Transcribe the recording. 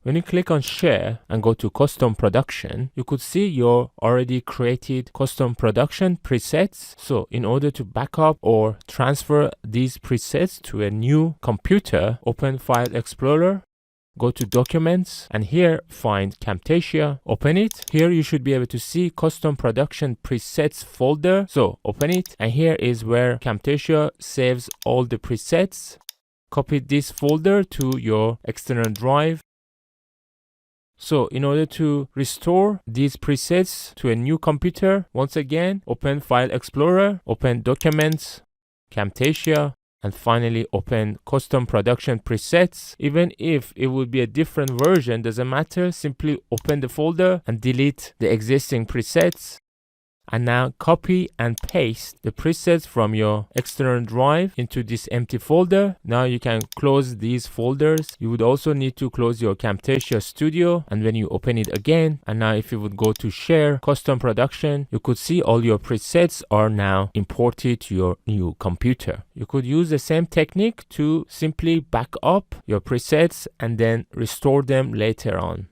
When you click on share and go to custom production, you could see your already created custom production presets. So in order to backup or transfer these presets to a new computer, open File Explorer, go to Documents, and here find Camtasia, open it. Here you should be able to see Custom Production Presets folder. So open it, and here is where Camtasia saves all the presets. Copy this folder to your external drive. So in order to restore these presets to a new computer, once again, open File Explorer, open Documents, Camtasia, and finally open Custom Production Presets. Even if it would be a different version, doesn't matter. Simply open the folder and delete the existing presets. And now copy and paste the presets from your external drive into this empty folder. Now you can close these folders. You would also need to close your Camtasia Studio, and when you open it again, and now if you would go to share custom production, you could see all your presets are now imported to your new computer. You could use the same technique to simply back up your presets and then restore them later on.